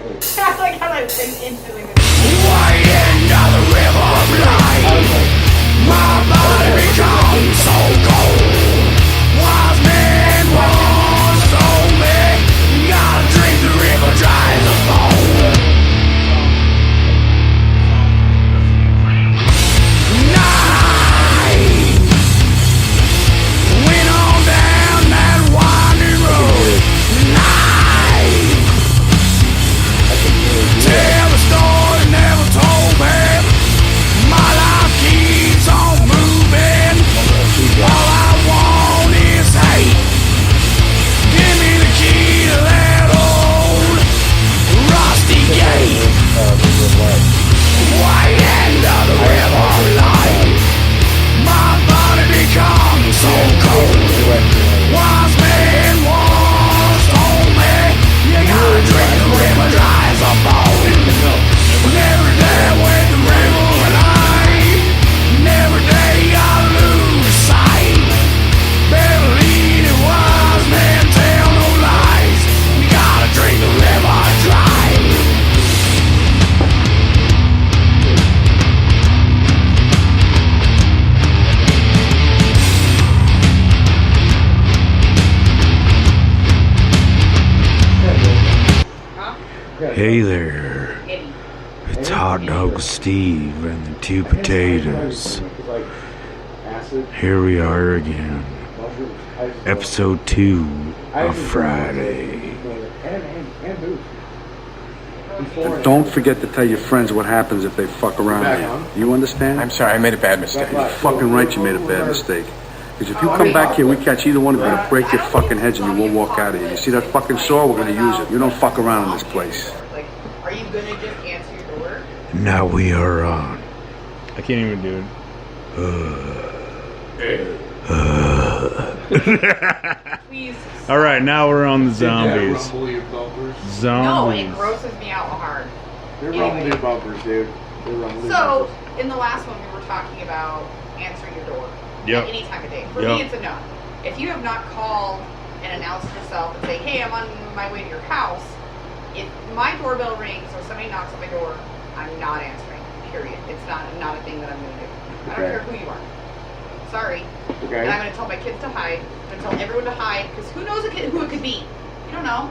Exactly. I like how I went instantly. Way into the river of life. My body becomes so cold. Wise men once told me, you gotta drink the river dry as a bone. Night went on down that winding road. Night tell the story never told me. My life keeps on moving. All I want is hate. Give me the key to that old rusty gate. Way into the river of life. My body becomes so cold. Wise man once told me, you gotta drink the river dry as a bone. Every day with the river of life. Every day I lose sight. Better lead it, wise man, tell no lies. You gotta drink the river dry. Hey there, Eddie. it's Hot Dog Steve and the two potatoes. Like acid, Here we are again, mushrooms, ice, episode 2 I of actually Friday. and booze. Before and Don't forget to tell your friends what happens if they fuck around Back here. on. You understand? I'm sorry, I made a bad mistake. Back Fucking right you made a bad mistake. Because if you come back here, we catch either one of you, we're gonna break your fucking heads and you won't walk out of here. You see that fucking saw? We're gonna use it. You don't fuck around in this place. Like, are you gonna just answer your door? Now we are on. I can't even do it. Please. All right, now we're on the zombies. rumble your bumpers. No, it Zombies. grosses me out hard. They're Anyway. rumbling your bumpers, dude. They're rumbling your So, bumpers. in the last one, we were talking about answering your door Yep. at any time of day. For Yep. me, it's a no. If you have not called and announced yourself and say, hey, I'm on my way to your house, if my doorbell rings or somebody knocks on my door, I'm not answering, period. It's not a thing that I'm going to do. I don't Okay. care who you are. Sorry. Okay. And I'm going to tell my kids to hide. I'm going to tell everyone to hide, because who knows who it could be? You don't know.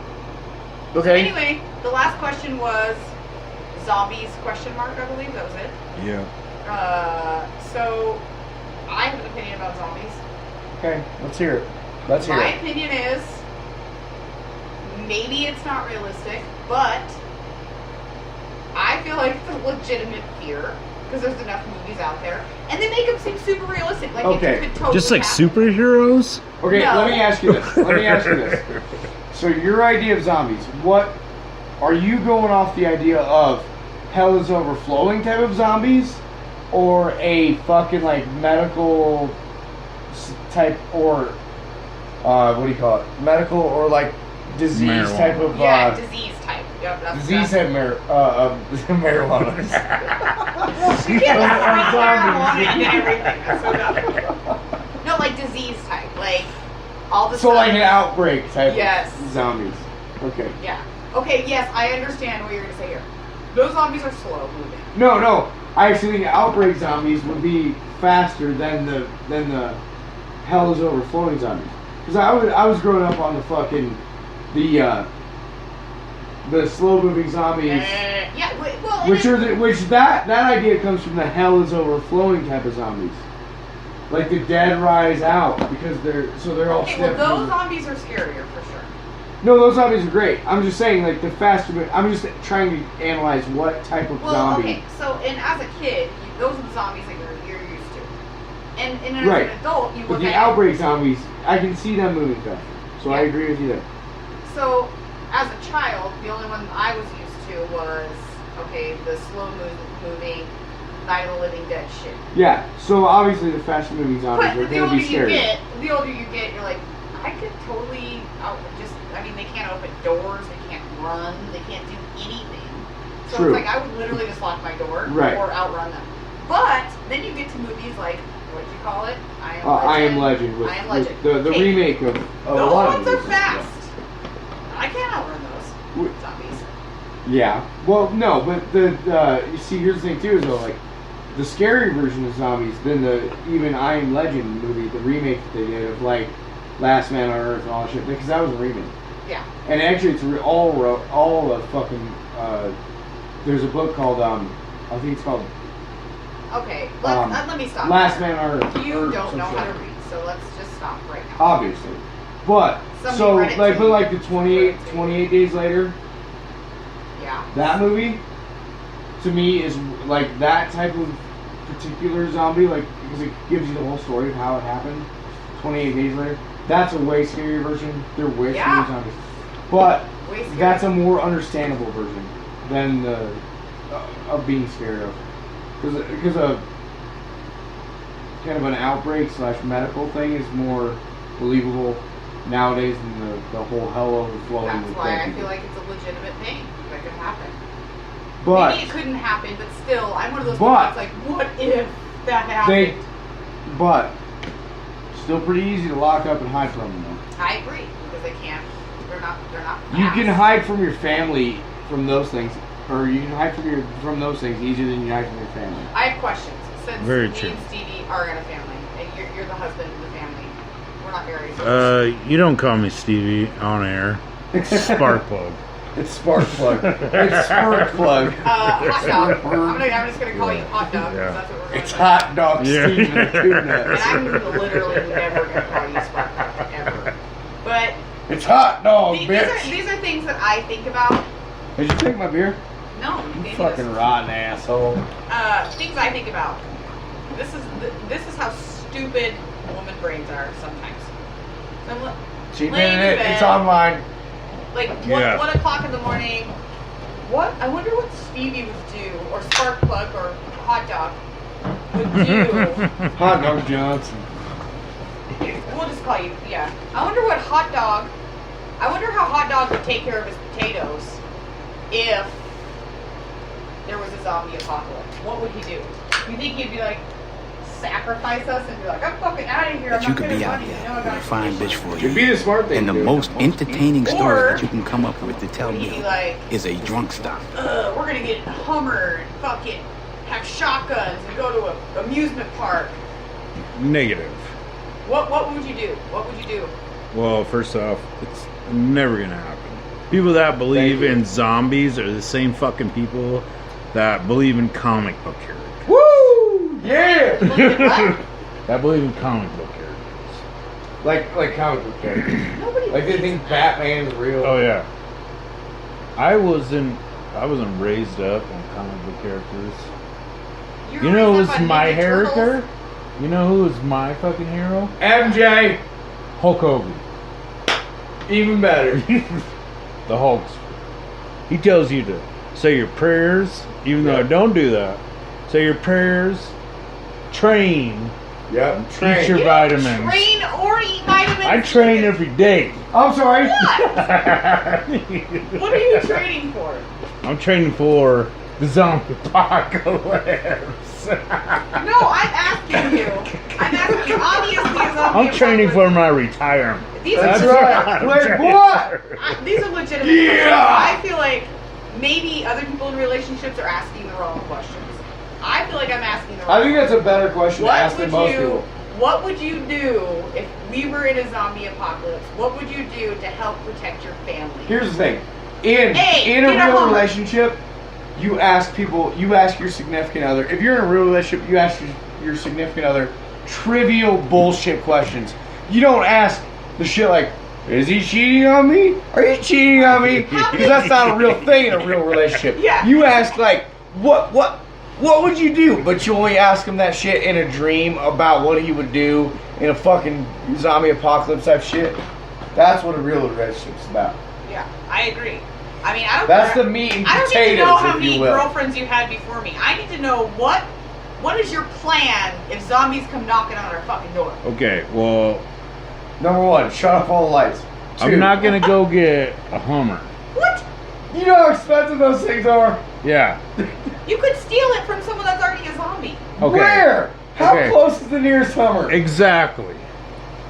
Okay. Anyway, the last question was zombies, question mark, I believe. That was it. Yeah. So I have an opinion about zombies. Okay, let's hear it. Let's hear My it. opinion is maybe it's not realistic, but I feel like it's a legitimate fear because there's enough movies out there, and they make them seem super realistic. Like Okay. it could totally Just like happen. superheroes? Okay, No. let me ask you this. Let me ask you this. So your idea of zombies, what are you going off the idea of hell is overflowing type of zombies, or a fucking like medical type, or what do you call it? Medical or like disease Marijuana. type of Yeah, disease type. Yep, that's disease type marijuana. You can't have marijuana and everything. That's so dumb. No, like disease type, like all the So like an stuff- outbreak type Yes. of zombies. Okay. Yeah. Okay, yes, I understand what you're going to say here. Those zombies are slow moving. No. I actually think outbreak zombies would be faster than the hell is overflowing zombies. Because I was growing up on the fucking the slow moving zombies, Yeah, well, which that idea comes from the hell is overflowing type of zombies. Like the dead rise out because they're all okay, stiff. well, those zombies are scarier for sure. No, those zombies are great. I'm just saying, like, the faster... I'm just trying to analyze what type of Well, zombie... okay, so, and as a kid, those are the zombies that you're used to. And as Right. an adult, you But look the at outbreak zombies, I can see them moving faster. So I Yeah. agree with you there. So, as a child, the only one I was used to was, okay, the slow moving, Night of the Living Dead shit. Yeah, so obviously the faster moving zombies But are the going to older be scary. the older you get, you're like, I could totally they can't open doors, they can't run, they can't do anything. So True. it's like I would literally just lock my door Right. or outrun them. But then you get to movies like, what do you call it? I Am Legend. With, I Am Legend. With the Okay. remake of a Those lot of ones are movies. fast. I can't outrun those Wh- zombies. Yeah. Well, no, but you see, here's the thing too, is though, like, the scary version of zombies than the even I Am Legend movie, the remake that they did of like Last Man on Earth and all that shit, because that was a remake. Yeah. And actually, it's all a fucking. There's a book called I think it's called Okay, let me stop. Last there. Man on Earth. You or don't some know how shit. to read, so let's just stop right now. Obviously, but Somebody so read it like, to but you. like the 28 days later, Yeah. that movie to me is like that type of particular zombie, like because it gives you the whole story of how it happened. 28 days later, that's a way scarier version. They're way Yeah. scarier zombies, but Way scary. that's a more understandable version than the of being scared of, because a kind of an outbreak / medical thing is more believable nowadays than the whole hell overflowing. That's with why dead I people. feel like it's a legitimate thing that could happen. But Maybe it couldn't happen, but still, I'm one of those people But- that's like, what if that happened? but still pretty easy to lock up and hide from them. Though. I agree because they can't. They're not. You can fast. hide from your family from those things, or you can hide from those things easier than you hide from your family. I have questions. Since Very me true. and Stevie are in a family, and you're the husband in the family, we're not married. You don't call me Stevie on air. Spark plug. It's spark plug. It's spark plug. Hot dog. I'm just gonna call you hot dog. 'Cause Yeah. that's what we're going It's with. hot dog Yeah. Steve and And tuna. I'm literally never gonna call you spark plug ever. But It's hot dog, bitch. these are things that I think about. Did you take my beer? No, you You gave me fucking this. rotten asshole. Things I think about. This is how stupid woman brains are sometimes. So I'm She laying did in it. It's bed. online. like Yeah. 1 o'clock in the morning. What? I wonder what Stevie would do, or Spark Plug, or Hot Dog would do. Hot dog Johnson. We'll just call you. Yeah. I wonder what Hot Dog. I wonder how Hot Dog would take care of his potatoes if there was a zombie apocalypse. What would he do? You think he'd be like, sacrifice us and be like, I'm fucking out of here. That I'm you not could gonna be out money. here You know, I with a gotta fine keep bitch it." for It'd be you. the smart thing. And the to do. most entertaining story Or- that you can come up with to tell Would he me be like, is a drunk stop. we're gonna get a Hummer and fucking have shotguns and go to a amusement park. Negative. What would you do? What would you do? Well, first off, it's never gonna happen. People that believe Thank you. in zombies are the same fucking people that believe in comic book characters. Woo! Yeah! Look at what? That believe in comic book characters. like comic book characters. Nobody Like they believes think Batman's real. Oh yeah. I wasn't raised up on comic book characters. were You know raised who's up on my Ninja hero? Turtles? You know who is my fucking hero? MJ, Hulk Hogan. even better. The Hulkster. He tells you to say your prayers, even though I don't do that. Say your prayers, train, Yep. eat your You vitamins. Train or eat vitamins. I train every day. I'm sorry. What are you training for? I'm training for the zombie apocalypse. No, I'm asking you. I'm asking you. Obviously, a zombie I'm training for apocalypse- my retirement. These That's are right. Wait, what? These are legitimate Yeah. questions. I feel like maybe other people in relationships are asking the wrong questions. I feel like I'm asking the wrong. I think that's a better question to What ask would than most you? people. What would you do if we were in a zombie apocalypse? What would you do to help protect your family? Here's the thing. In Hey, a get a real Hummer. relationship, you ask your significant other. If you're in a real relationship, you ask your significant other trivial bullshit questions. You don't ask the shit like, is he cheating on me? Are you cheating on me? Because that's not a real thing in a real relationship. Yeah. You ask like, what would you do? But you only ask him that shit in a dream about what he would do in a fucking zombie apocalypse type shit. That's what a real relationship's about. Yeah, I agree. I mean, I don't. That's care- the meat and I don't potatoes, need to know how if many you will. girlfriends you had before me. I need to know what is your plan if zombies come knocking on our fucking door. Okay, well, Number one, shut off all the lights. Two, I'm not gonna go get a Hummer. What? You know how expensive those things are? Yeah. You could steal it from someone that's already a zombie. Okay. Where? How Okay. close is the nearest Hummer? Exactly.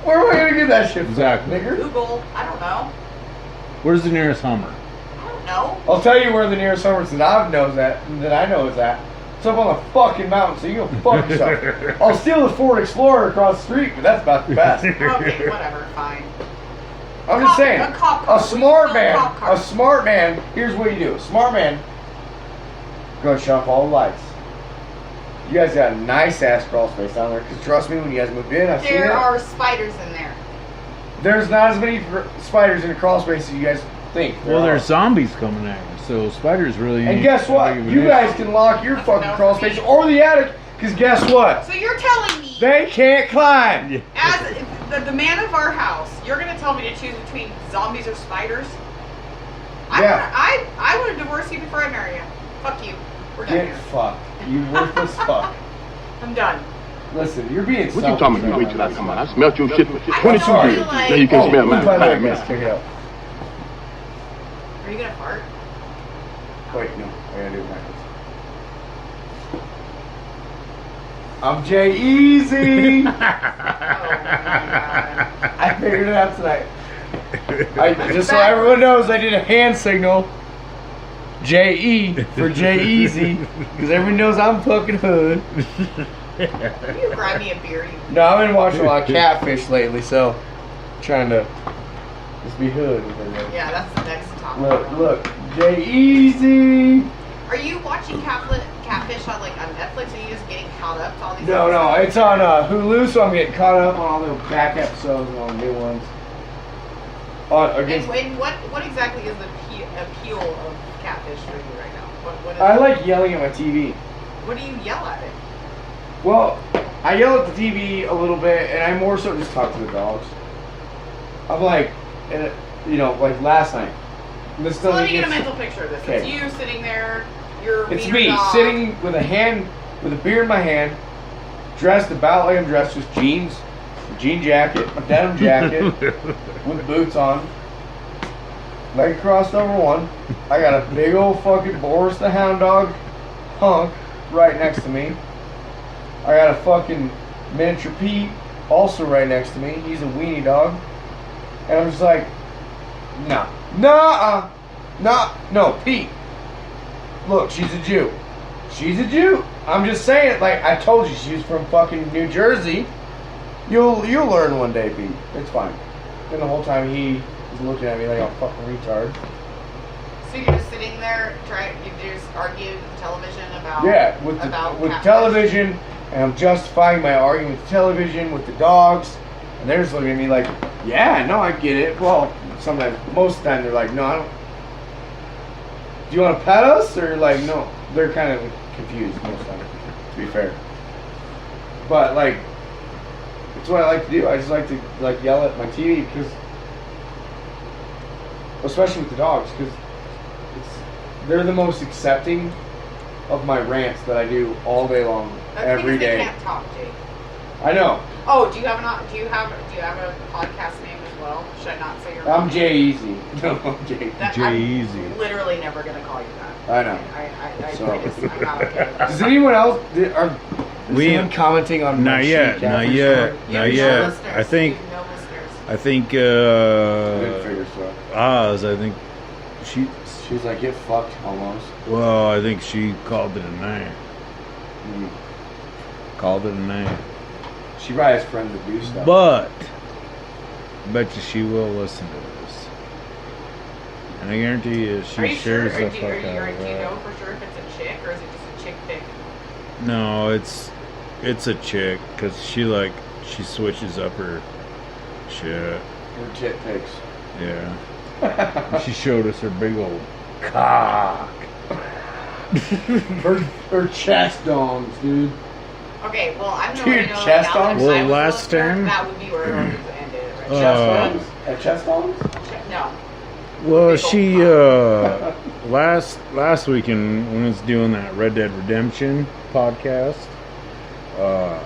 Where am I gonna get that shit from? Exactly. Nigger? Google. I don't know. Where's the nearest Hummer? I don't know. I'll tell you where the nearest Albertsons I know is at. It's up on the fucking mountain, so you go fuck yourself. I'll steal the Ford Explorer across the street, but that's about the best. Okay, whatever, fine. I'm just saying, A cop car. a smart We steal a man, cop car. a smart man, here's what you do. A smart man, go shut off all the lights. You guys got a nice ass crawl space down there, because trust me, when you guys moved in, I've seen There it. are spiders in there. There's not as many spiders in the crawl space as you guys think. There Well, are. there's zombies coming at you, so spiders really. And guess what? You guys can lock your fucking crawl space or the attic, because guess what? So you're telling me, They can't climb. as the man of our house, you're going to tell me to choose between zombies or spiders? Yeah. I would have divorced you before I marry you. Fuck you. We're done Get here. fucked. You worthless fuck. I'm done. Listen, you're being What you talking about? Wait till I come out. I smelled your shit for I 22 know, years. like- Now you can smell by mine. the way, 5 guys, minutes. check it out. Are you going to fart? Wait, no. I gotta do it backwards. I'm Jay Easy. Oh, my God. I figured it out tonight. Just so everyone knows, I did a hand signal. J-E for Jay Easy. Because everyone knows I'm fucking hood. You grab me a beer, you. No, I've been watching a lot of Catfish lately, so trying to just be hood with everybody. Yeah, that's the next topic. Look, Jay Easy. Are you watching Catfish on Netflix? Are you just getting caught up to all these? No, episodes? it's on Hulu, so I'm getting caught up on all the back episodes and all the new ones. Against, And what exactly is the appeal of Catfish for you right now? What is I like yelling at my TV. What do you yell at it? Well, I yell at the TV a little bit, and I more so just talk to the dogs. I'm like, like last night. This So let doesn't me get a get- mental picture of this. Okay. It's you sitting there. You're It's wiener me dog. sitting with a beer in my hand, dressed about like I'm dressed, just jeans, a jean jacket, a denim jacket, with boots on, leg crossed over one. I got a big old fucking Boris the Hound Dog hunk right next to me. I got a fucking miniature Pete also right next to me. He's a weenie dog, and I'm just like, no, Pete. Look, she's a Jew. She's a Jew. I'm just saying, like I told you, she's from fucking New Jersey. You'll learn one day, Pete. It's fine. And the whole time he is looking at me like a fucking retard. So you're just sitting there you just argue with the television about With Catfish? television, and I'm justifying my argument with television, with the dogs, and they're just looking at me like, yeah, no, I get it. Well, sometimes, most of the time, they're like, no, I don't. Do you want to pet us, or like, no? They're kind of confused most of the time, to be fair. But like, it's what I like to do. I just like to yell at my TV because, especially with the dogs, because they're the most accepting of my rants that I do all day long, That's every because day. They can't talk, Jake. I know. Oh, do you have a podcast name as well? Should I not say your I'm name? Jay Easy. No, I'm Jay. Jay-Easy. I'm literally never gonna call you that. I know. I So- I'm not okay with that. Does anyone else? Is We- anyone commenting on my Not yet. shit Not catfish yet. story? You Not have no yet. listeners. I think. You have no listeners. I think. I didn't figure so. Oz. I think she. She was like, get fucked almost. Well, I think she called it a night. Mm. Called it a night. She probably has friends that do stuff. But I bet you she will listen to this. And I guarantee you, Are she you sure? shares Or the do fuck you out of know that. for sure if it's a chick or is it just a chick pic? No, it's a chick because she switches up her shit. Her tit pics. Yeah. She showed us her big old cock. her chest dongs, dude. Okay, well I'm Dude, going to know chest now that on? I Well, was a last listener, time- that would be where it ended. Right? Chest Uh, dongs? Chest dongs? No. Well, she last weekend when I was doing that Red Dead Redemption podcast,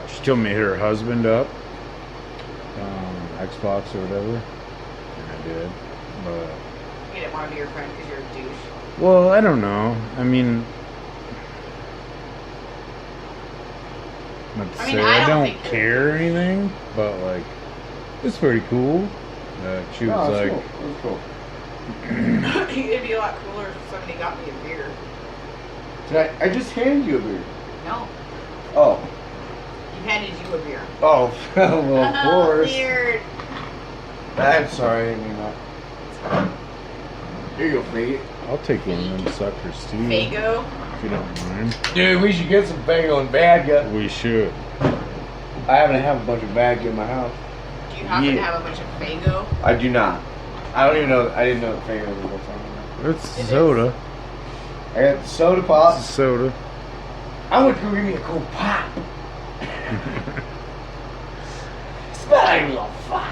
she told me to hit her husband up, Xbox or whatever, and I did. But You didn't want to be your friend because you're a douche. well, I don't know. I mean, not to I mean, say I I don't don't think- care or anything, but like, it's pretty cool. She was No, that's like, cool. That's cool. It'd be a lot cooler if somebody got me a beer. I just handed you a beer. No, Oh. he handed you a beer. Oh, well, of course. Weird. I'm sorry, I didn't mean that. Here you go, faggot. I'll take one of them suckers too. Fago. If you don't mind. Dude, we should get some Fago and Vodka. We should. I happen to have a bunch of Vodka in my house. Do you happen to Yeah. have a bunch of Fago? I do not. I don't even know. I didn't know that Fago was what's on there. It's It is. soda. I got the soda It's pops. soda. I want to go give me a cool pop. Smell like a little fire.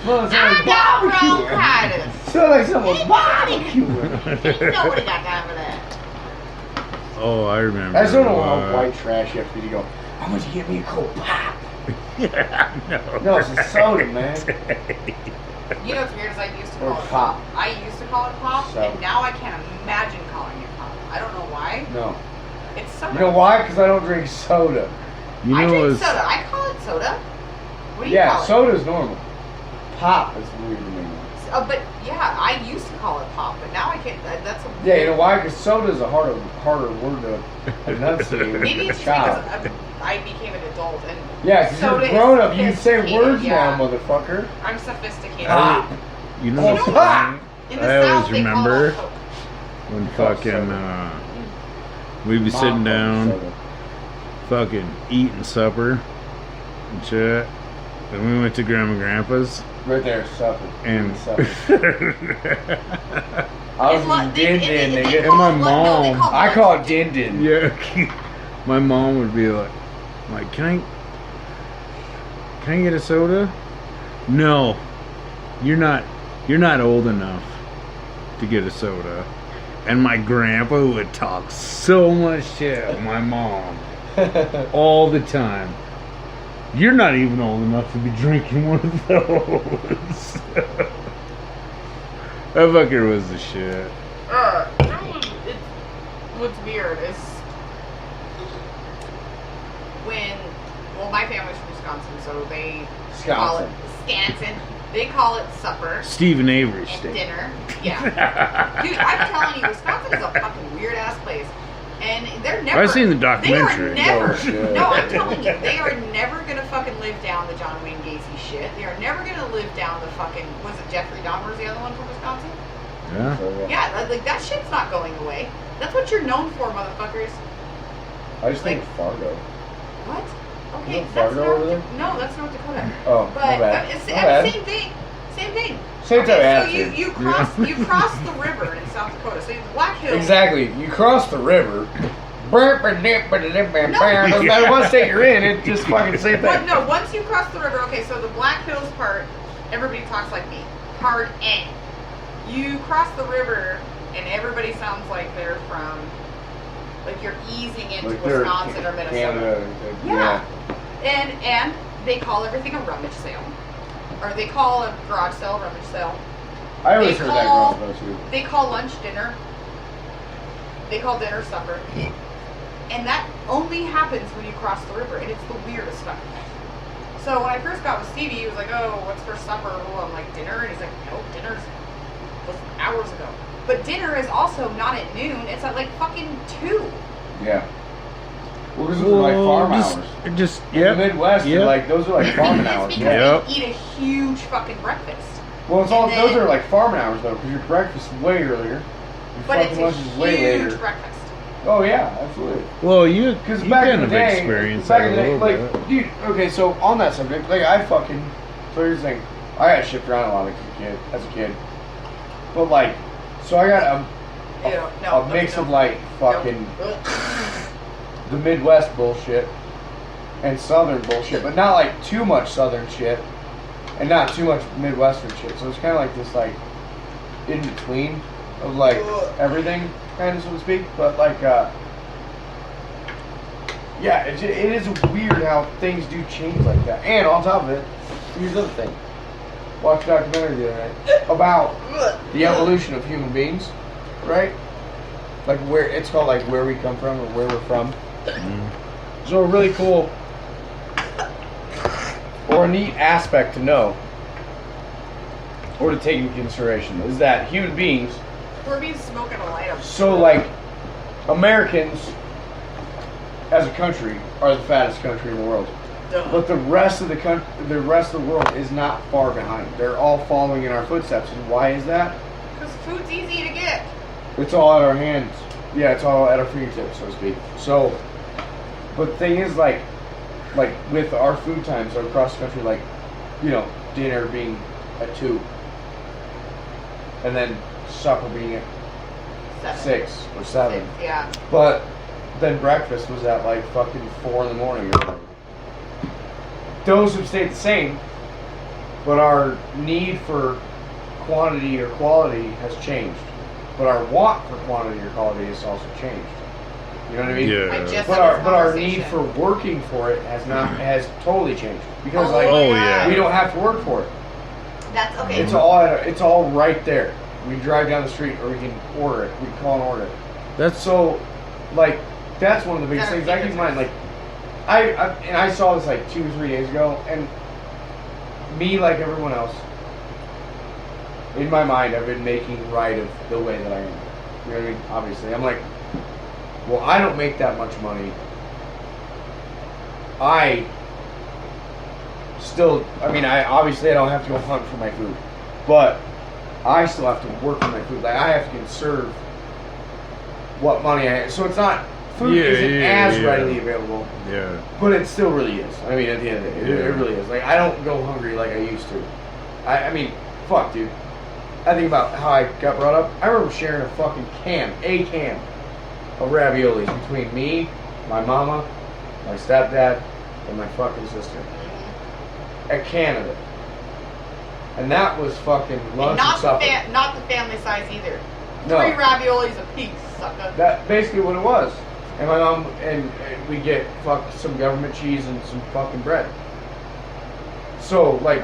Smells I like got barbecue. bronchitis. Smell like someone's barbecue. Ain't nobody got time for that. Oh, I remember. I still don't want white trash after you go, how much you get me a cool pop? Yeah, no. No, it's a soda, man. You know what's weird is I used to Or call it pop. I used to call it pop, So- and now I can't imagine calling it pop. I don't know why. No. It's soda. You know why? Because I don't drink soda. You I know drink what's soda. I call it soda. What do you Yeah, call it? soda's normal. Pop is weird to me. But yeah, I used to call it pop, but now I can't. That's a Yeah, you know why? Because soda's a harder word to enunciate Maybe than a it's just child. because I became an adult and Yeah, because soda you're is grown up. You can say sophisticated, words yeah. now, motherfucker. I'm sophisticated. Pop. you know You what's know funny? In I the always South, they call remember it Coke. when fucking we'd be sitting Mom down, loves soda. fucking eating supper and shit. And we went to Grandma and Grandpa's Right there, supper. and Supper. I was It's like- din din, they nigga. call my it- no, they mom- call I call it din din. yeah, my mom would be like, can I get a soda? No, you're not old enough to get a soda. And my grandpa would talk so much shit with my mom all the time. You're not even old enough to be drinking one of those. That fucker was the shit. What's weird is well, my family's from Wisconsin, so they call it Wisconsin. They call it supper Stephen Avery and steak. dinner. Yeah, dude, I'm telling you, Wisconsin is a fucking weird ass place, and they're never. I've seen the They documentary. are never. Oh, shit. No, I'm telling you, they are never gonna fucking live down the John Wayne Gacy shit. They are never gonna live down the fucking. Was it Jeffrey Dahmer? Was the other one from Wisconsin? Yeah. Yeah, like that shit's not going away. That's what you're known for, motherfuckers. I just think Fargo. What? Okay, Isn't that's Fargo over North. there? No, that's North Dakota. Oh, But my bad. it's My bad. same thing. Same thing. Same type of So attitude. you cross the river in South Dakota. So you have Black Hills. Exactly. You cross the river. No matter what state you're in, it just fucking same But thing. no, once you cross the river, okay, so the Black Hills part, everybody talks like me. Hard N. You cross the river, and everybody sounds like they're from, like you're easing into Like they're Wisconsin or Minnesota. Canada. Yeah. And they call everything a rummage sale. Or they call a garage sale rummage sale. I always They heard that call- growing up too. They call lunch dinner. They call dinner supper. And that only happens when you cross the river, and it's the weirdest stuff. So when I first got with Stevie, he was like, "Oh, what's for supper?" Oh, I'm like, "Dinner," and he's like, "No, dinner's was hours ago." But dinner is also not at noon; it's at like fucking 2. Yeah. Well, because those are like farm hours. Just In yeah. the Midwest, Yep. like those are like farming It's hours. because Yeah. Yep. they eat a huge fucking breakfast. Well, it's all And those then- are like farming hours though, because your breakfast is way earlier. Your But it's fucking a lunch is way huge later. breakfast. Oh yeah, absolutely. Well, you Because you back kind in the of day, experienced back that in a the day, little like, bit. dude. Okay, so on that subject, like, I fucking. So here's the thing, I got shipped around a lot as a kid, but like, so I got Ew, no, a mix of like fucking Nope. the Midwest bullshit and Southern bullshit, but not like too much Southern shit and not too much Midwestern shit. So it's kind of like this like in between of like everything, kind of so to speak. But like, yeah, it is weird how things do change like that. And on top of it, here's the other thing. Watched a documentary the other night about the evolution of human beings, right? Like where it's called like where we come from or where we're from. So a really cool or a neat aspect to know or to take into consideration is that human beings, We're being smoking a light up. so like Americans as a country are the fattest country in the world. Duh. But the rest of the rest of the world is not far behind. They're all following in our footsteps. And why is that? Because food's easy to get. It's all at our hands. Yeah, it's all at our fingertips, so to speak. So, but the thing is, like with our food times across the country, like, you know, dinner being at 2, and then supper being at 6 or 7. Six, yeah. But then breakfast was at like fucking 4 in the morning or whatever. Those have stayed the same, but our need for quantity or quality has changed. But our want for quantity or quality has also changed. You know what I mean? Yeah. I just But had this our need conversation. for working for it has totally changed because Oh, like Oh, yeah. we don't have to work for it. That's okay. It's all right there. We drive down the street or we can order it. We can call and order it. That's So, like, that's one of the biggest That things I keep in mind. Like, I saw this like 2 or 3 days ago, and me, like everyone else, in my mind, I've been making right of the way that I am. You know what I mean? Obviously, I'm like, well, I don't make that much money. I obviously I don't have to go hunt for my food, but I still have to work for my food. Like, I have to conserve what money I have. So it's not, food isn't as readily available, yeah. but it still really is. I mean, at the end of the day, it Yeah. really is. Like, I don't go hungry like I used to. I mean, fuck, dude. I think about how I got brought up. I remember sharing a fucking can of raviolis between me, my mama, my stepdad, and my fucking sister. A can of it. And that was fucking lunch and supper. Not the family size either. No. 3 raviolis a piece, sucker. That's basically what it was. And my mom, and we get some government cheese and some fucking bread. So, like,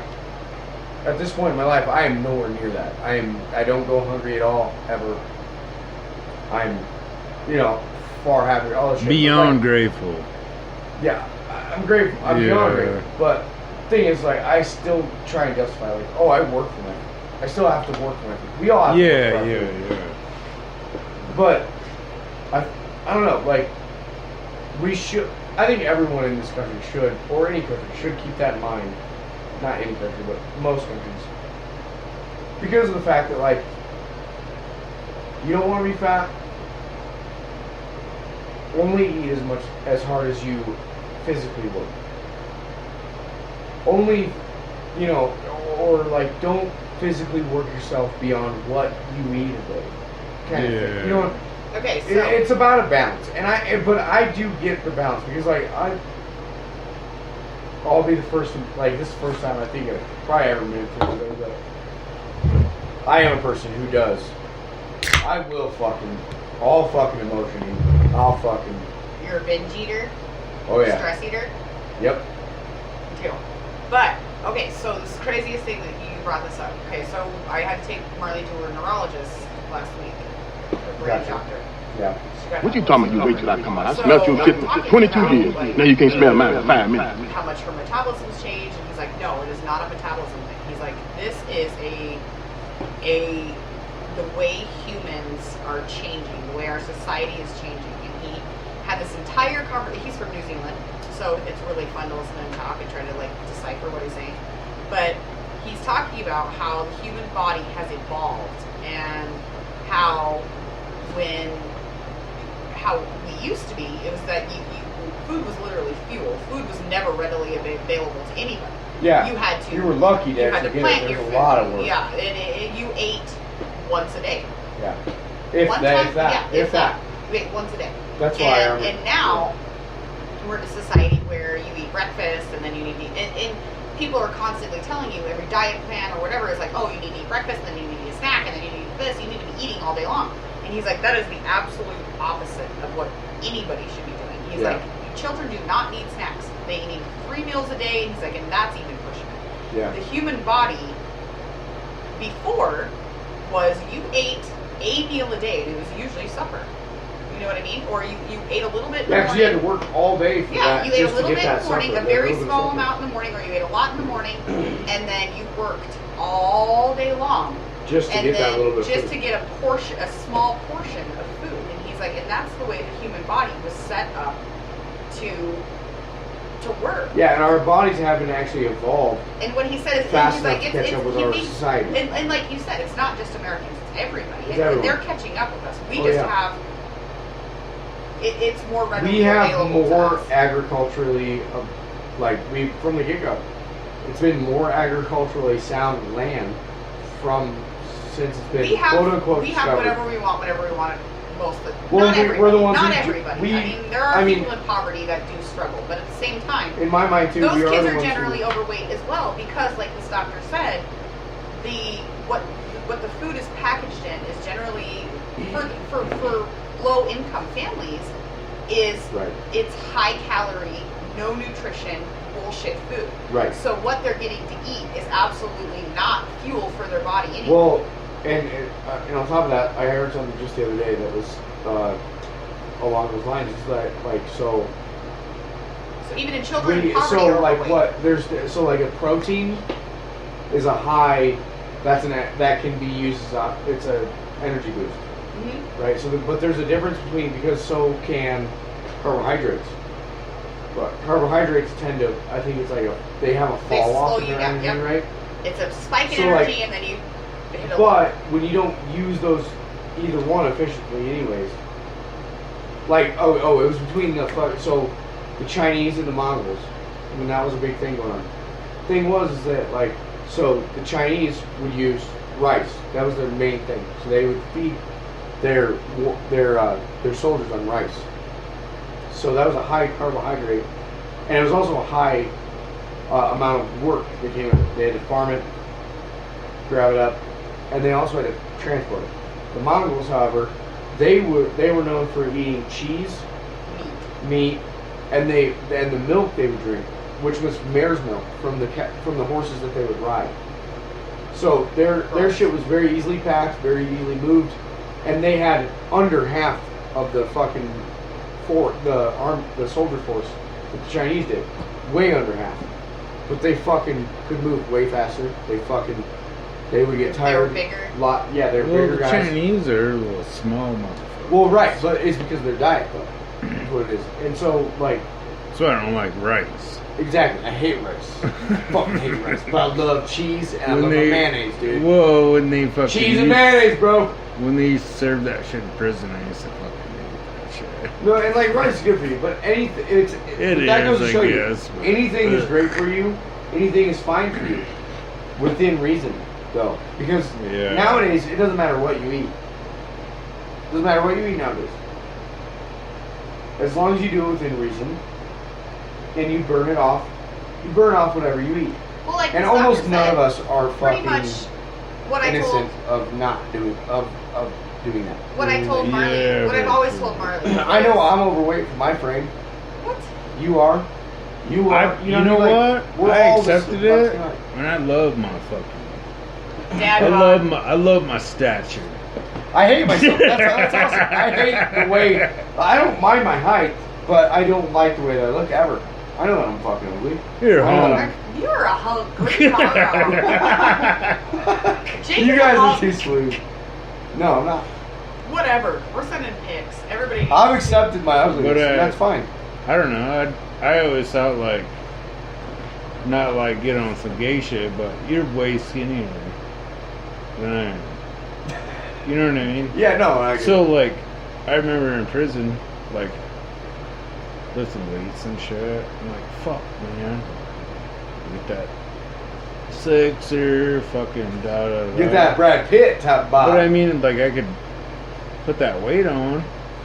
at this point in my life, I am nowhere near that. I don't go hungry at all, ever. I'm, far happier. All this shit. Beyond But, like, grateful. yeah, I'm grateful. I'm beyond Yeah. grateful. But the thing is, like, I still try and justify, like, oh, I work for my food. I still have to work for my food. We all have to work for our food. But I don't know, like, we should, I think everyone in this country should, or any country, should keep that in mind. Not any country, but most countries. Because of the fact that, like, you don't want to be fat, only eat as hard as you physically work. Only, or like, don't physically work yourself beyond what you eat a day. Kind of thing. You know what? Okay, so It's about a balance, but I do get the balance because, like, I'll be the first. Like, this is the first time I think I've probably ever made it to today, but I am a person who does. I will all fucking emotion eat. I'll fucking. you're a binge eater, Oh yeah. stress eater, Yep. me too. But okay, so this craziest thing that you brought this up. Okay, so I had to take Marley to her neurologist last week, her brain Gotcha. doctor. Yeah. She got What you diagnosed talking about? You with wait till I come out. I So, smelled your shit I'm for talking 22 about, years. like, Now you can't smell mine for 5 minutes. how much her metabolism's changed, and he's like, no, it is not a metabolism thing. He's like, this is the way humans are changing, the way our society is changing. And he had this entire conversation. He's from New Zealand, so it's really fun to listen to him talk and try to, like, decipher what he's saying. But he's talking about how the human body has evolved and how we used to be, it was that food was literally fuel. Food was never readily available to anybody. Yeah. You had to. You were lucky to you had actually to get plant it. your There's a food. lot of work. Yeah, and you ate once a day. Yeah. If One that. time, If that. yeah, If that. You ate once a day. That's why I remember. And now we're in a society where you eat breakfast and then you need to eat, and people are constantly telling you every diet plan or whatever is like, oh, you need to eat breakfast, and then you need to eat a snack, and then you need to eat this. You need to be eating all day long. And he's like, that is the absolute opposite of what anybody should be doing. He's Yeah. like, children do not need snacks. They need 3 meals a day. And he's like, and that's even pushing it. Yeah. The human body before was you ate a meal a day, and it was usually supper. You know what I mean? Or you ate a little bit in the Yeah, 'cause you had morning. to work all day for Yeah, that. you ate a just little to bit get in that the morning, supper, a that very little bit of small supper. amount in the morning, or you ate a lot in the morning, and then you worked all day long. Just to And get that then little bit just of to food. get a small portion of food. And he's like, and that's the way the human body was set up to work. Yeah, and our bodies haven't actually evolved And what he said is, fast he's enough like, to catch up with he our thinks- society. and like you said, it's not just Americans; it's everybody. It's And everyone. they're catching up with us. We Oh, just yeah. have. It's more readily We have available to more us. agriculturally, from the get-go. It's been more agriculturally sound land since it's been We have quote-unquote we have discovered. whatever we want, whenever we want it. Mostly, Well, not we're everybody. the ones not who do- everybody. we- I mean, there are I mean- people in poverty that do struggle, but at the same time, In my mind, too, those we are kids the are ones generally who, overweight as well because, like this doctor said, what the food is packaged in is generally for low income families is Right. it's high calorie, no nutrition, bullshit food. Right. So what they're getting to eat is absolutely not fuel for their body anymore. Well, and on top of that, I heard something just the other day that was along those lines. It's so So even in children in poverty so are like overweight. what there's so like a protein is a high that can be used as it's a energy boost, Mhm. right? So but there's a difference between because so can carbohydrates. But carbohydrates tend to I think it's like they have a They fall off slow in you their down, energy, yep. right? It's a spike in So, like- energy and then you hit a But when you don't use those either one efficiently, anyways, like it was between the Chinese and the Mongols. I mean that was a big thing going on. Thing was is that so the Chinese would use rice. That was their main thing. So they would feed their soldiers on rice. So that was a high carbohydrate, and it was also a high amount of work that came with it. They had to farm it, grab it up, and they also had to transport it. The Mongols, however, they were known for eating cheese, meat, and the milk they would drink, which was mare's milk from the horses that they would ride. So their shit was very easily packed, very easily moved, and they had under half of the fucking the soldier force that the Chinese did, way under half. But they fucking could move way faster. They would get tired. They were bigger. They're Well, bigger the guys. Chinese are a little small motherfuckers. Well, right, but it's because of their diet, though. That's what it is. And so, So I don't like rice. exactly, I hate rice. Fucking hate rice. But I love cheese and I love my mayonnaise, dude. Whoa, when they fucking Cheese and mayonnaise, bro. when they served that shit in prison, I used to fucking hate that shit. No, and rice is good for you, but anything that goes to is, I show you, guess, but- anything is great for you. Anything is fine for you, within reason, though. Because Yeah. nowadays it doesn't matter what you eat. Doesn't matter what you eat nowadays. As long as you do it within reason, and you burn it off, you burn off whatever you eat. Well, like And this almost doctor none said, of us are pretty fucking much what I innocent told of not doing of doing that. what I told Marley, Yeah, what I've but- always told Marley. I know I'm overweight for my frame. What? You are. You are. You know what? We're I all accepted the it, same height. and I love my fucking. Dad, I love my stature. I hate myself. That's awesome. I hate the way. I don't mind my height, but I don't like the way that I look ever. I know that I'm fucking ugly. You're I know that home. I'm- You're a hunk. What are you talking about? Jake You is guys a are hunk. too smooth. No, I'm not. Whatever. We're sending pics. Everybody. I've accepted my ugliness. But, and that's fine. I don't know. I always thought like, not like get on some gay shit, but you're way skinnier than I am. You know what I mean? Yeah, no. I get So it. like, I remember in prison, like, lifting weights and shit. I'm like, fuck, man. Get that sixer, fucking da da da. Get that Brad Pitt type body. But I mean, like, I could put that weight on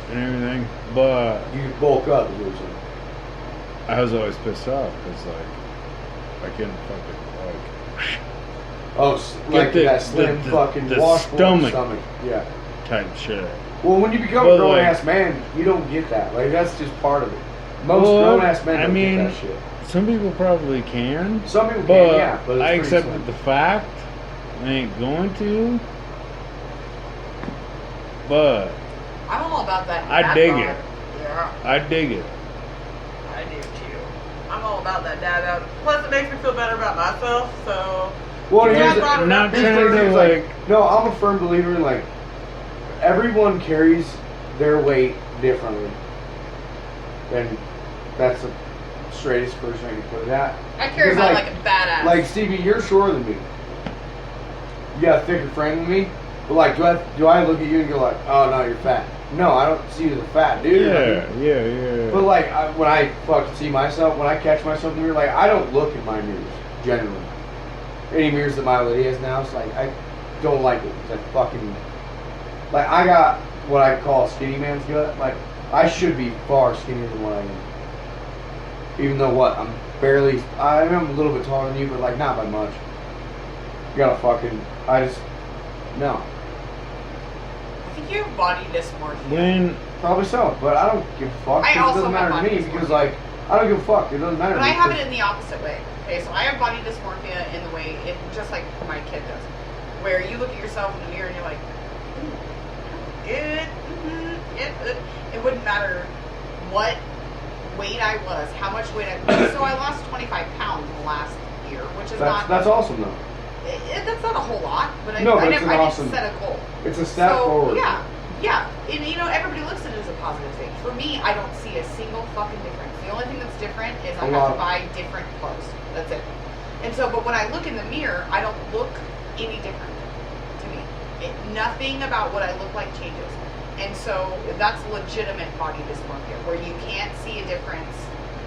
and everything, but You bulk up, is what you're saying. I was always pissed off because, like, I couldn't fucking, like, Oh, like the- that slim the fucking the washboard stomach. Yeah. type shit. Well, when you become But, a grown like- ass man, you don't get that. Like that's just part of it. Most Well, grown ass men I don't mean, get that shit. Some people probably can, Some people but can, yeah. But it's I pretty accepted slim. the fact I ain't going to. But I'm all about that. I dad dig bod. it. Yeah, I dig it. I do too. I'm all about that dad bod. Plus, it makes me feel better about myself. So Well, Yeah, here's I the- brought it Not up. here's the trying thing, to it's like. no, I'm a firm believer in like everyone carries their weight differently. And that's the straightest version I can put it at. I carry Because, mine like a badass. Like Stevie, you're shorter than me. You got a thicker frame than me. But like, do I look at you and go like, oh no, you're fat? No, I don't see you as a fat dude. Yeah. But like, when I fucking see myself, when I catch myself in the mirror, like I don't look in my mirrors generally. Any mirrors that my lady has now, it's like I don't like it. It's like fucking, like I got what I call a skinny man's gut. Like I should be far skinnier than what I am. Even though what I'm barely, I am a little bit taller than you, but like not by much. You gotta fucking, no. I think you have body dysmorphia. When Probably so, but I don't give a fuck. I 'cause also it doesn't have matter to body me because dysmorphia. like I don't give a fuck. It doesn't matter. But to I me have it 'cause- in the opposite way. Okay, so I have body dysmorphia in the way, just like my kid does, where you look at yourself in the mirror and you're like, good, it wouldn't matter what weight I was, how much weight I was. So I lost 25 pounds in the last year, which is that's awesome though. that's not a whole lot, but I, No, I, but it's never, an I awesome- didn't set a goal. It's a step So, forward. Yeah. And you know, everybody looks at it as a positive thing. For me, I don't see a single fucking difference. The only thing that's different is I A have lot. to buy different clothes. That's it. And so, but when I look in the mirror, I don't look any different to me. Nothing about what I look like changes. And so that's legitimate body dysmorphia, where you can't see a difference.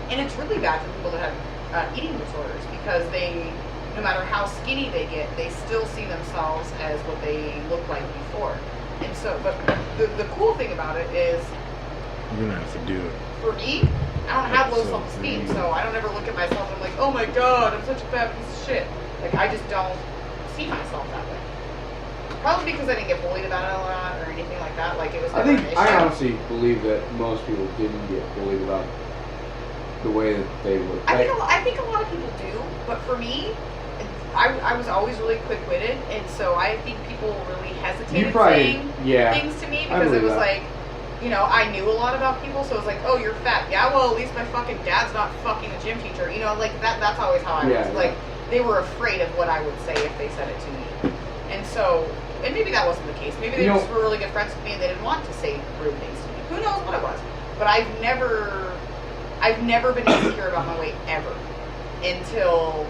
And it's really bad for people that have eating disorders because they, no matter how skinny they get, they still see themselves as what they look like before. And so, but the cool thing about it is, you're gonna have to do it. for me, I don't have low So self-esteem, for you. so I don't ever look at myself and I'm like, oh my god, I'm such a fat piece of shit. Like, I just don't see myself that way. Probably because I didn't get bullied about it a lot or anything like that. Like, it was I never think an issue. I honestly believe that most people didn't get bullied about the way that they look. I think a lot of people do, but for me, I was always really quick-witted, and so I think people really hesitated You probably- saying yeah, things to me I because it believe was that. like, you know, I knew a lot about people, so it was like, oh, you're fat. Yeah, well, at least my fucking dad's not fucking a gym teacher. You know, like, that's always how I Yeah, was. yeah. Like, they were afraid of what I would say if they said it to me. And so, and maybe that wasn't the case. Maybe they You know- just were really good friends with me and they didn't want to say rude things to me. Who knows what it was? But I've never been insecure about my weight ever until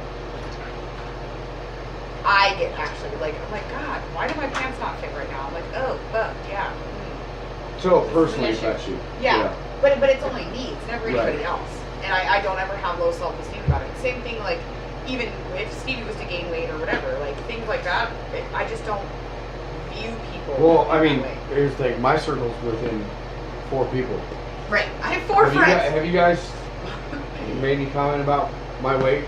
I get actually like, I'm like, God, why do my pants not fit right now? I'm like, oh, fuck, yeah. So This is personally an issue. affects you. Yeah. But it's only me. It's never anybody Right. else. And I don't ever have low self-esteem about it. Same thing, like, even if Stevie was to gain weight or whatever, like, things like that, I just don't view people Well, I that mean, way. here's the thing. My circle's within 4 people. Right. I have 4 friends. Have you guys made any comment about my weight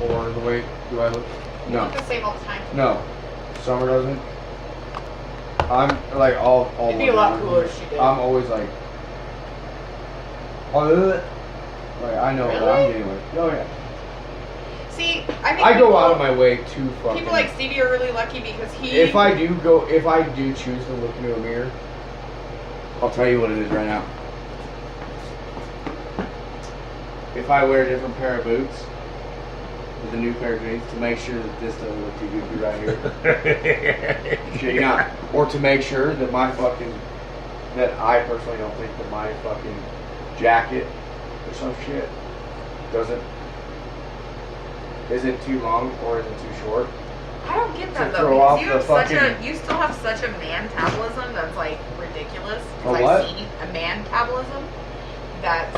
or the way do I look? You No. look the same all the time. No. Summer doesn't. I'm like all. It'd be a lot cooler if she did. I'm always like. Oh, like I know what I'm Really? getting with. Oh yeah. See, I think I go people- out of my way to fucking. People like Stevie are really lucky because he. If I do choose to look into a mirror, I'll tell you what it is right now. If I wear a different pair of boots with a new pair of jeans to make sure that this doesn't look too goofy right here. Shit, yeah. Or to make sure that that I personally don't think that my fucking jacket or some shit isn't too long or isn't too short. I don't get that To though, throw off because the you still have such a man metabolism that's like ridiculous. A 'Cause what? I've seen a man metabolism that's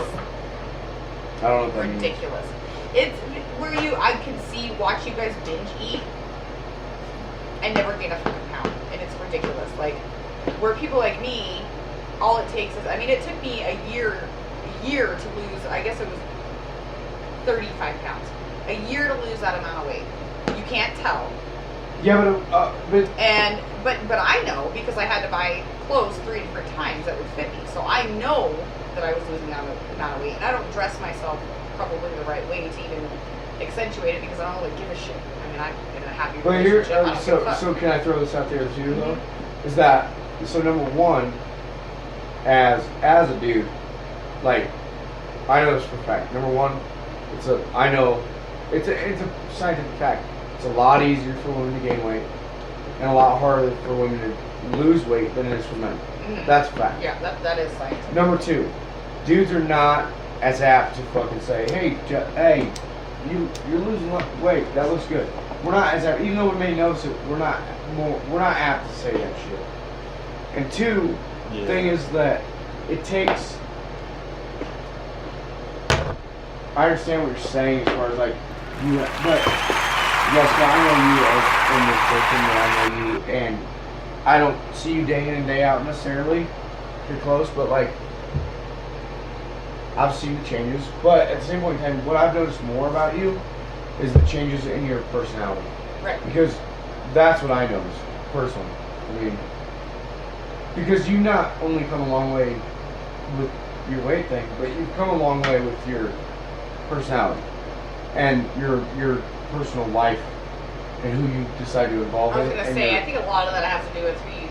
I don't know what that means. ridiculous. It's where I can watch you guys binge eat and never gain a fucking pound, and it's ridiculous. Like where people like me, all it takes is, I mean, it took me a year to lose. I guess it was 35 pounds. A year to lose that amount of weight. You can't tell. Yeah, but But I know because I had to buy clothes 3 different times that would fit me. So I know that I was losing that amount of weight, and I don't dress myself probably the right way to even accentuate it because I don't really give a shit. I mean, I'm in a happy But here, relationship. I don't give a fuck. so can I throw this out there too, though? Is that so? Number one, as a dude, like I know this for a fact. Number one, it's a scientific fact. it's a lot easier for women to gain weight and a lot harder for women to lose weight than it is for men. That's a fact. Yeah, that is science. Number two, dudes are not as apt to fucking say, hey, you're losing weight. That looks good. We're not as apt, even though we may notice it. We're not apt to say that shit. And two, thing is that it takes. I understand what you're saying as far as like you, but yes, I know you as in this person that I know you, and I don't see you day in and day out necessarily. You're close, but like I've seen the changes. But at the same point in time, what I've noticed more about you is the changes in your personality. Right. Because that's what I noticed personally. I mean, because you not only come a long way with your weight thing, but you've come a long way with your personality and your personal life and who you decide to involve in. I was gonna say, I think a lot of that has to do with who you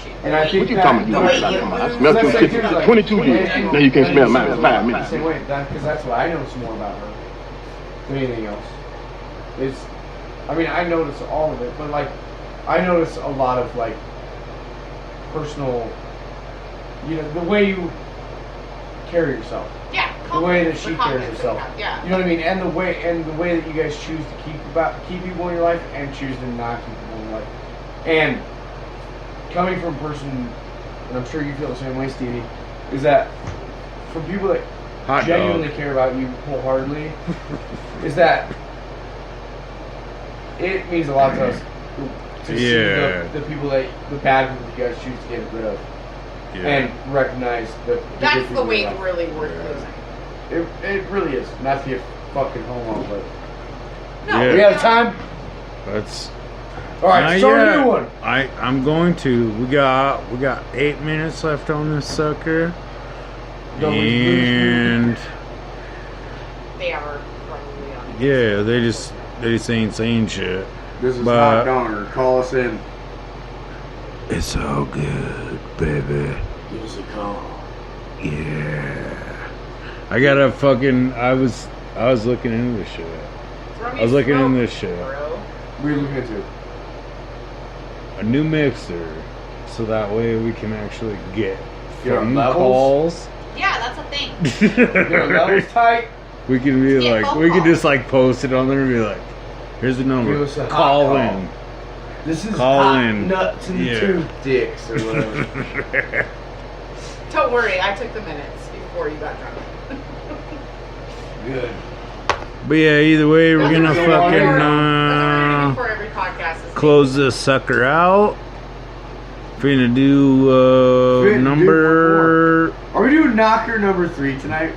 shoot. And I think What you talking about? I smelled your shit for 22 years. Now you can't smell mine in 5 minutes. Same way, because that's what I notice more about her than anything else. I mean, I notice all of it, but like, I notice a lot of like personal, the way you carry yourself. Yeah. The way that she carries confidence herself. that you have, yeah. You know what I mean? And the way that you guys choose to keep people in your life and choose to not keep people in your life. And coming from a person, and I'm sure you feel the same way, Stevie, is that for people that genuinely care about you wholeheartedly, is that it means a lot to us to see the people the bad people you guys choose to get rid of. Yeah. And recognize the that's the weight really worth losing. It really is. Not to get fucking homo, but no, we have time. That's all right. Start a new one. I'm going to. We got 8 minutes left on this sucker, and they are probably on. Yeah, they just ain't saying shit. This is Hot Donner. Call us in. It's all good, baby. Give us a call. Yeah. I gotta fucking. I was looking into this shit. I was looking into this shit. What are you looking into? A new mixer, so that way we can actually get our phone levels? calls. Yeah, that's a thing. Get our levels tight. We can be Yeah, like, phone we can calls. just like post it on there and be like, here's the number. Give us a Call hot call. in. This is Call hot in. nuts and Yeah. tooth dicks or whatever. Don't worry, I took the minutes before you got drunk. Good. But yeah, either way, we're gonna That's what we're gonna fucking do for every podcast. Is close this sucker out. Finna do number. Are we doing knocker number 3 tonight?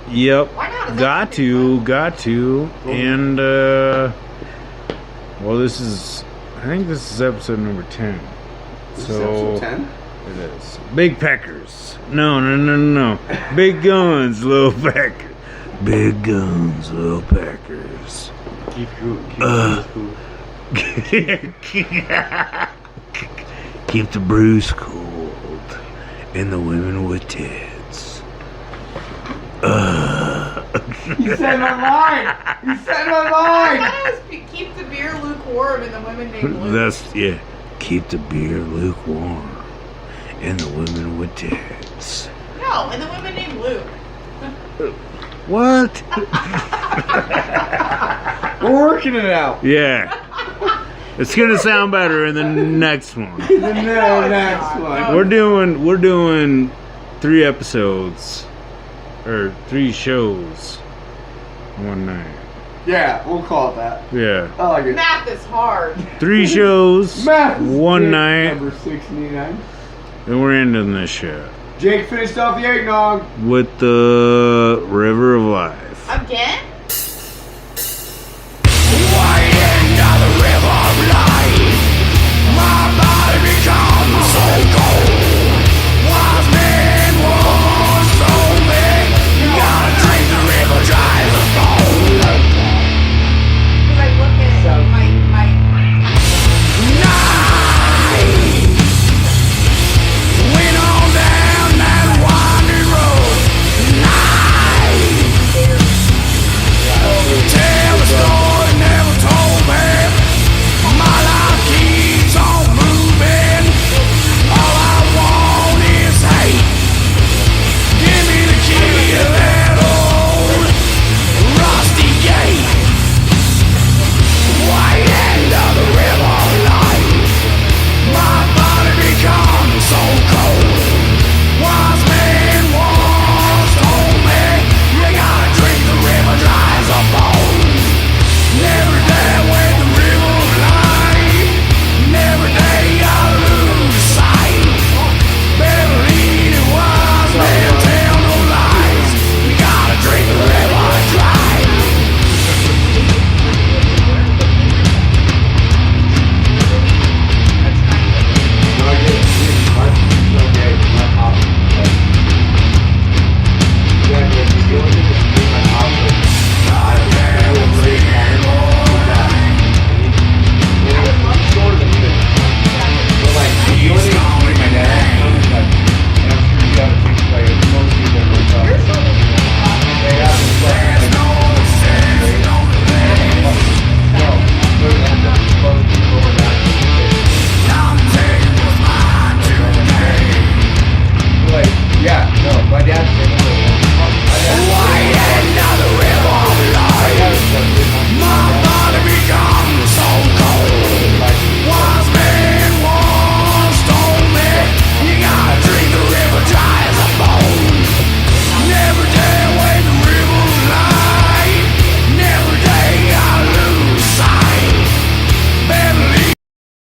Yep. Why not? Got to. And well, this is. I think this is episode number 10. This So is episode 10? it is. Big Peckers. No. Big guns, little peckers. Big guns, little peckers. Keep cool. Keep the brews cold. And the women with tits. You said my line! You said my I line! thought it was keep the beer lukewarm and the women named Luke. That's, yeah. Keep the beer lukewarm. And the women with tits. No, and the women named Luke. What? We're working it out. Yeah. It's gonna sound better in the next one. The next one. We're doing 3 episodes. Or 3 shows. One night. Yeah, we'll call it that. Yeah. I like it. Math is hard. 3 shows. Math is one dick night. Number 69. And we're ending this shit. Jake finished off the eggnog. With the River of Life. Again?